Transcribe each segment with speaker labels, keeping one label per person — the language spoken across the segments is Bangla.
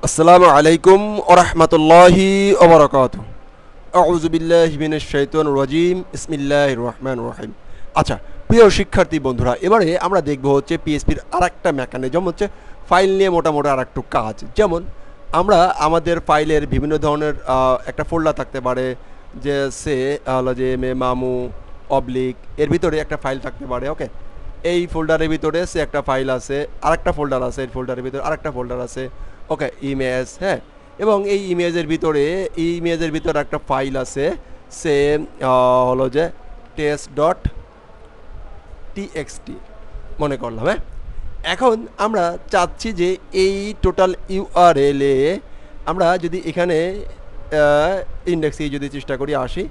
Speaker 1: আসসালামু আলাইকুম ওয়া রাহমাতুল্লাহি ওয়া বারাকাতুহু। আউযু বিল্লাহি মিনাশ শাইতানির রাজিম। বিসমিল্লাহির রহমানির রহিম। আচ্ছা, প্রিয় শিক্ষার্থী বন্ধুরা, এবারে আমরা দেখব হচ্ছে পিএইচপির আরেকটা মেকানিজম হচ্ছে ফাইল নিয়ে মোটামুটি আরেকটু কাজ। যেমন আমরা আমাদের ফাইলের বিভিন্ন ধরনের একটা ফোল্ডার থাকতে পারে, যে সে হলো যে মামু অবলিক এর ভিতরে একটা ফাইল থাকতে পারে। ওকে, এই ফোল্ডারের ভিতরে সে একটা ফাইল আছে, আরেকটা ফোল্ডার আছে, এই ফোল্ডারের ভিতরে আরেকটা ফোল্ডার আছে। ওকে, ইমেজ, হ্যাঁ, এবং এই ইমেজের ভিতরে একটা ফাইল আছে, সে হলো যে টেস্ট ডট টিএক্সটি মনে করলাম। হ্যাঁ, এখন আমরা চাচ্ছি যে এই টোটাল ইউআরএলে আমরা যদি এখানে ইন্ডেক্সে যদি চেষ্টা করি আসি,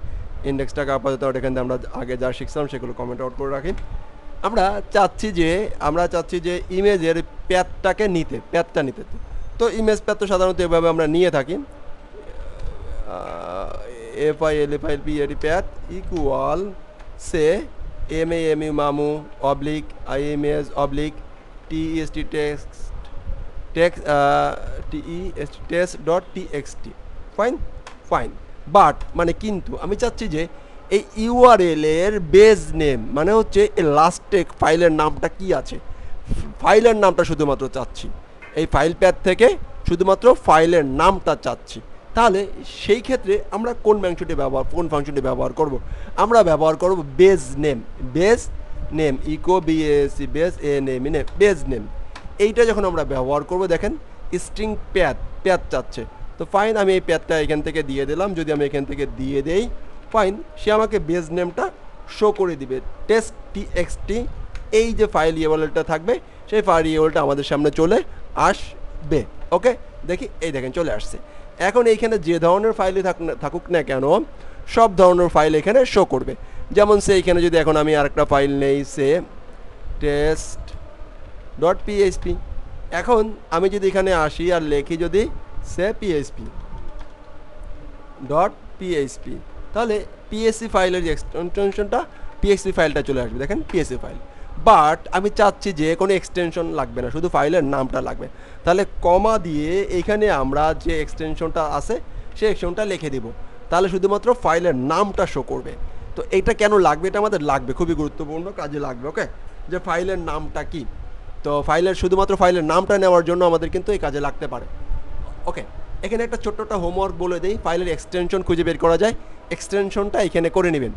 Speaker 1: ইন্ডেক্সটাকে আপাতত এখানে আমরা আগে যা শিখছিলাম সেগুলো কমেন্ট আউট করে রাখি। আমরা চাচ্ছি যে ইমেজের প্যাথটা নিতে। তো ইমেজ প্যাথ তো সাধারণত এভাবে আমরা নিয়ে থাকি, FILE প্যাথ ইকুয়াল সে MAMU মামু oblique IMS oblique TEST text dot TXT। Fine, but মানে কিন্তু আমি চাচ্ছি যে এই ইউআরএল এর বেজ নেম মানে হচ্ছে এই লাস্টে ফাইলের নামটা কি আছে, ফাইলের নামটা শুধুমাত্র চাচ্ছি। এই ফাইল প্যাথ থেকে শুধুমাত্র ফাইলের নামটা চাচ্ছি। তাহলে সেই ক্ষেত্রে আমরা কোন ফাংশনটি ব্যবহার করব? আমরা ব্যবহার করব বেজ নেম ইকো বিএসি বেজ এ নেম বেজ নেম। এইটা যখন আমরা ব্যবহার করব, দেখেন স্ট্রিং প্যাথ চাচ্ছে। তো ফাইন, আমি এই প্যাথটা এখান থেকে দিয়ে দিলাম। যদি আমি এখান থেকে দিয়ে দেই, ফাইন, সে আমাকে বেজ নেমটা শো করে দিবে টেস্ট টিএক্সটি। এই যে ফাইল ইউআরএলটা থাকবে, সেই ফাইল ইউআরএলটা আমাদের সামনে চলে আসবে। ওকে, দেখি, এই দেখেন চলে আসছে। এখন এইখানে যে ধরনের ফাইলই থাকুক না কেন, সব ধরনের ফাইল এখানে শো করবে। যেমন সে এইখানে যদি এখন আমি আরেকটা ফাইল নেই, সে টেস্ট ডট পিএইচপি। এখন আমি যদি এখানে আসি আর লেখি যদি সে পিএইচপি ডট পিএইচপি, তাহলে পিএসসি ফাইলের যে এক্সটেনশনটা পিএসসি ফাইলটা চলে আসবে। দেখেন পিএসসি ফাইল। বাট আমি চাচ্ছি যে কোনো এক্সটেনশন লাগবে না, শুধু ফাইলের নামটা লাগবে। তাহলে কমা দিয়ে এখানে আমরা যে এক্সটেনশনটা আছে সেই এক্সটেনশনটা লিখে দিব, তাহলে শুধুমাত্র ফাইলের নামটা শো করবে। তো এটা কেন লাগবে? এটা আমাদের লাগবে, খুবই গুরুত্বপূর্ণ কাজে লাগবে। ওকে, যে ফাইলের নামটা কি, তো শুধুমাত্র ফাইলের নামটা নেওয়ার জন্য আমাদের কিন্তু এই কাজে লাগতে পারে। ওকে, এখানে একটা ছোট্টটা হোমওয়ার্ক বলে দেই। ফাইলের এক্সটেনশন খুঁজে বের করা যায়, এক্সটেনশনটা এখানে করে নেবেন,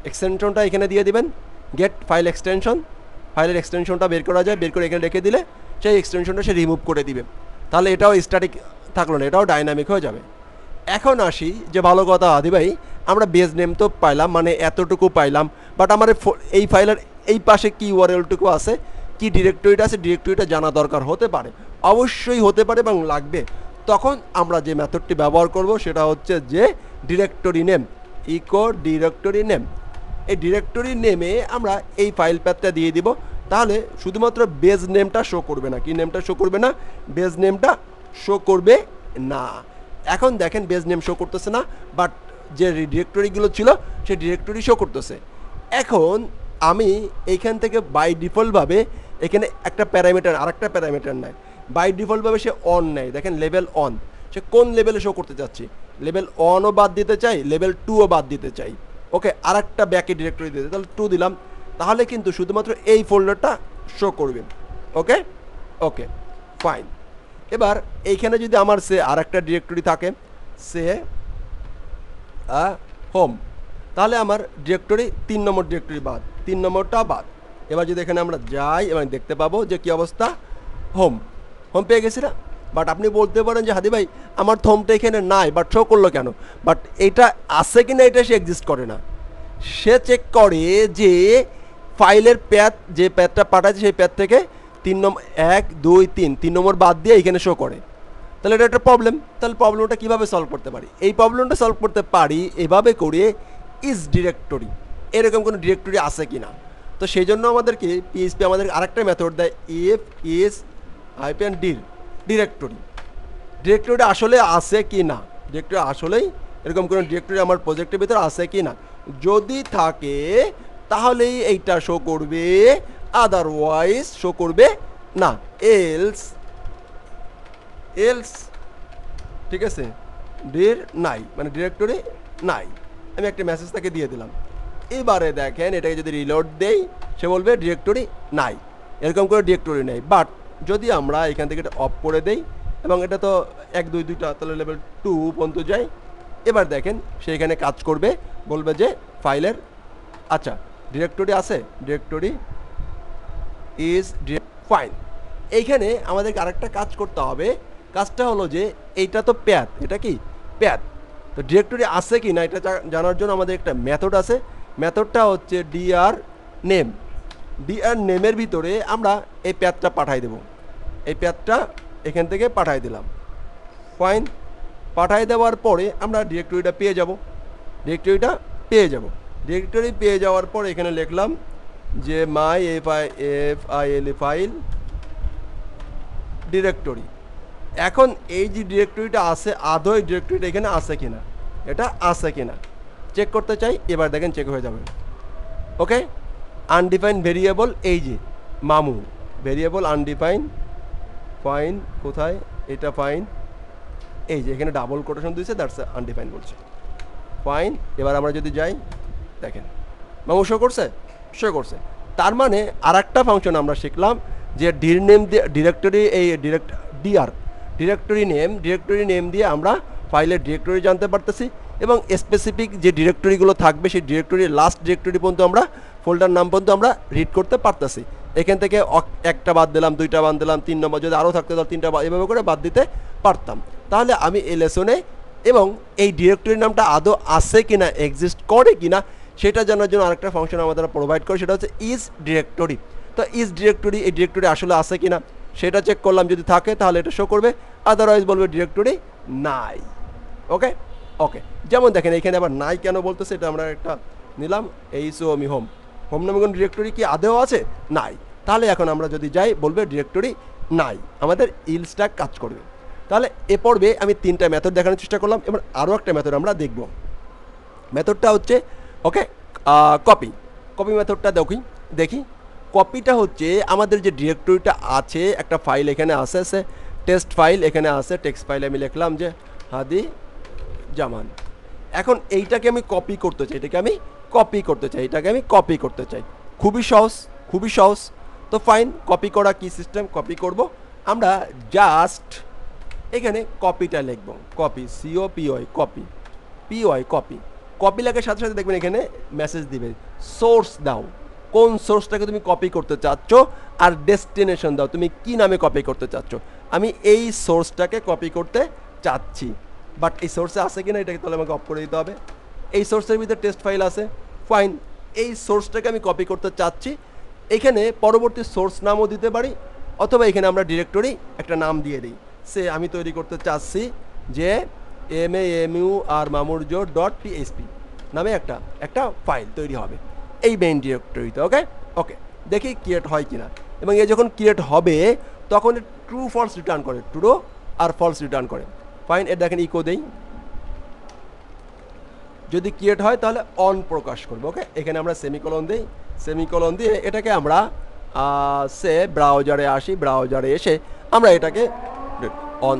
Speaker 1: এক্সটেনশনটা এখানে দিয়ে দিবেন, গেট ফাইল এক্সটেনশন। ফাইলের এক্সটেনশনটা বের করা যায়, বের করে এখানে রেখে দিলে সেই এক্সটেনশনটা সে রিমুভ করে দিবে। তাহলে এটাও স্ট্যাটিক থাকলো না, এটাও ডাইনামিক হয়ে যাবে। এখন আসি যে ভালো কথা আদি ভাই, আমরা বেজ নেম তো পাইলাম, মানে এতটুকু পাইলাম, বাট আমার এই ফাইলের এই পাশে কি ইউআরএলটুকু আছে, কি ডিরেক্টরিটা আছে, ডিরেক্টরিটা জানা দরকার হতে পারে, অবশ্যই হতে পারে এবং লাগবে। তখন আমরা যে মেথডটি ব্যবহার করব সেটা হচ্ছে যে directory name echo directory name. এই ডিরেক্টরি নেমে আমরা এই ফাইল প্যাথটা দিয়ে দিব। তাহলে শুধুমাত্র বেজ নেমটা শো করবে না, কি নেমটা শো করবে না, বেজ নেমটা শো করবে না। এখন দেখেন বেজ নেম শো করতেছে না, বাট যে ডিরেক্টরিগুলো ছিল সেই ডিরেক্টরি শো করতেছে। এখন আমি এইখান থেকে বাই ডিফল্টভাবে এখানে একটা প্যারামিটার আরেকটা প্যারামিটার নেয়, বাই ডিফল্টভাবে সে অন নেয়। দেখেন লেভেল অন, সে কোন লেভেলে শো করতে চাচ্ছি, লেভেল 1ও বাদ দিতে চাই, লেভেল 2ও বাদ দিতে চাই। ওকে, আরেকটা ব্যাকে ডিরেক্টরি দিতে, তাহলে 2 দিলাম, তাহলে কিন্তু শুধুমাত্র এই ফোল্ডারটা শো করবেন। ওকে ওকে ফাইন। এবার এইখানে যদি আমার সে আরেকটা ডিরেক্টরি থাকে, সে হোম, তাহলে আমার ডিরেক্টরি 3 নম্বর ডিরেক্টরি বাদ, 3 নম্বরটা বাদ। এবার যদি এখানে আমরা যাই এবং দেখতে পাবো যে কী অবস্থা, হোম পেয়ে গেছি না। বাট আপনি বলতে পারেন যে হাদি ভাই আমার হোমটা এখানে নাই, বাট শো করলো কেন? বাট এটা আছে কি না এটা সে এক্সিস্ট করে না, সে চেক করে যে ফাইলের প্যাথ, যে প্যাথটা পাঠাচ্ছে সেই প্যাথ থেকে 3 নম্বর 1 2 3 নম্বর বাদ দিয়ে এখানে শো করে। তাহলে এটা একটা প্রবলেম। তাহলে প্রবলেমটা কীভাবে সলভ করতে পারি? এই প্রবলেমটা সলভ করতে পারি এভাবে করে, ইজ ডিরেক্টরি, এরকম কোনো ডিরেক্টরি আছে কি না। তো সেই জন্য আমাদেরকে পিএইচপি আমাদের আরেকটা মেথড দেয়, ইফ ইজ হাইফেন ডির ডিরেক্টরিটা আসলে আছে কি না, ডিরেক্টরি আসলেই এরকম কোনো ডিরেক্টরি আমার প্রজেক্টের ভিতরে আছে কি না। যদি থাকে তাহলেই এইটা শো করবে, আদারওয়াইজ শো করবে না। এলস ঠিক আছে, ডির নাই মানে ডিরেক্টরি নাই, আমি একটা মেসেজ তাকে দিয়ে দিলাম। এবারে দেখেন এটাকে যদি রিলোড দেই সে বলবে ডিরেক্টরি নাই, এরকম করে ডিরেক্টরি নেই। বাট যদি আমরা এখান থেকে এটা অফ করে দেই এবং এটা তো 1 2 2টা তাহলে লেভেল 2 পর্যন্ত যাই, এবার দেখেন সে এখানে কাজ করবে, বলবে যে ফাইলের আচ্ছা ডিরেক্টরি আছে, ডিরেক্টরি ইজ ফাইন। এইখানে আমাদেরকে আরেকটা কাজ করতে হবে, কাজটা হলো যে এইটা তো প্যাথ, এটা কি প্যাথ, তো ডিরেক্টরি আছে কি না এটা জানার জন্য আমাদের একটা মেথড আছে, মেথডটা হচ্ছে ডিআর নেম। ডিআর নেমের ভিতরে আমরা এই প্যাথটা পাঠাই দেব, এই প্যাথটা এখান থেকে পাঠাই দিলাম, ফাইন। পাঠাই দেওয়ার পরে আমরা ডিরেক্টরিটা পেয়ে যাব, ডিরেক্টরিটা পেয়ে যাব। ডিরেক্টরি পেয়ে যাওয়ার পর এখানে লিখলাম যে মাই এফআইএল ফাইল ডিরেক্টরি। এখন এই যে ডিরেক্টরিটা আছে আদৌ এই ডিরেক্টরিটা এখানে আছে কিনা, এটা আছে কিনা চেক করতে চাই। এবার দেখেন চেক হয়ে যাবে। ওকে, আনডিফাইন ভেরিয়েবল, এই যে মামু ভেরিয়েবল আনডিফাইন, ফাইন কোথায় এটা ফাইন, এই যে এখানে ডাবল কোটেশন দিয়েছে, দ্যাটস আনডিফাইন বলছে, ফাইন। এবার আমরা যদি যাই দেখেন মামু শো করছে, শো করছে। তার মানে আর একটা ফাংশন আমরা শিখলাম যে ডির নেম দিয়ে ডিরেক্টরি, এই ডিরেক্টরি নেম দিয়ে আমরা ফাইলের ডিরেক্টরি জানতে পারতেছি এবং স্পেসিফিক যে ডিরেক্টরিগুলো থাকবে সেই ডিরেক্টরির লাস্ট ডিরেক্টরি পর্যন্ত আমরা ফোল্ডার নাম পর্যন্ত আমরা রিড করতে পারতেছি। এখান থেকে একটা বাদ দিলাম, 2টা বাদ দিলাম, 3 নম্বর যদি আরও থাকতে তাহলে 3টা এভাবে করে বাদ দিতে পারতাম। তাহলে আমি এই লেসনে এবং এই ডিরেক্টরির নামটা আদৌ আছে কিনা, এক্সিস্ট করে কিনা সেটা জানার জন্য আরেকটা ফাংশন আমাদের প্রোভাইড করে, সেটা হচ্ছে ইজ ডিরেক্টরি। তো ইজ ডিরেক্টরি, এই ডিরেক্টরি আসলে আছে কিনা সেটা চেক করলাম, যদি থাকে তাহলে এটা শো করবে, আদারওয়াইজ বলবে ডিরেক্টরি নাই। ওকে ওকে, যেমন দেখেন এখানে আবার নাই কেন বলতেছে, এটা আমরা একটা নিলাম এইচওমি হোম, হোম নামে কোনো ডিরেক্টরি কি আদেও আছে, নাই। তাহলে এখন আমরা যদি যাই বলবে ডিরেক্টরি নাই, আমাদের ইলসটা কাজ করবে। তাহলে এ পর্বে আমি 3টা মেথড দেখানোর চেষ্টা করলাম, এবার আরও একটা মেথড আমরা দেখব। মেথডটা হচ্ছে ওকে কপি মেথডটা দেখি। কপিটা হচ্ছে আমাদের যে ডিরেক্টরিটা আছে, একটা ফাইল এখানে আছে, সে টেক্সট ফাইল এখানে আছে, টেক্সট ফাইলে আমি লিখলাম যে হাদি জামান। এখন এইটাকে আমি কপি করতে চাই, এটাকে আমি কপি করতে চাই, খুবই সহজ। তো ফাইন, কপি করা কি সিস্টেম, কপি করব আমরা জাস্ট এখানে কপিটা লিখব, কপি কপি লেখার সাথে সাথে দেখবেন এখানে মেসেজ দিবে সোর্স দাও, কোন সোর্সটাকে তুমি কপি করতে চাচ্ছ, আর ডেস্টিনেশন দাও, তুমি কি নামে কপি করতে চাচ্ছ। আমি এই সোর্সটাকে কপি করতে চাচ্ছি, বাট এই সোর্সে আছে কিনা এটাকে তাহলে আমাকে অফ করে দিতে হবে। এই সোর্সের ভিতরে টেক্সট ফাইল আছে, ফাইন। এই সোর্সটাকে আমি কপি করতে চাচ্ছি, এখানে পরবর্তী সোর্স নামও দিতে পারি, অথবা এখানে আমরা ডিরেক্টরি একটা নাম দিয়ে দিই, সে আমি তৈরি করতে চাচ্ছি যে mamurjor.php নামে একটা ফাইল তৈরি হবে এই মেইন ডিরেক্টরিতে। ওকে, দেখি ক্রিয়েট হয় কিনা, এবং এ যখন ক্রিয়েট হবে তখন ট্রু ফলস রিটার্ন করে, ট্রু আর ফলস রিটার্ন করে। ফাইন, এর দেখেন ইকো দেই, যদি ক্রিয়েট হয় তাহলে অন প্রকাশ করবো। ওকে, এখানে আমরা সেমিকোলন দিয়ে এটাকে আমরা ব্রাউজারে আসি, ব্রাউজারে এসে আমরা এটাকে অন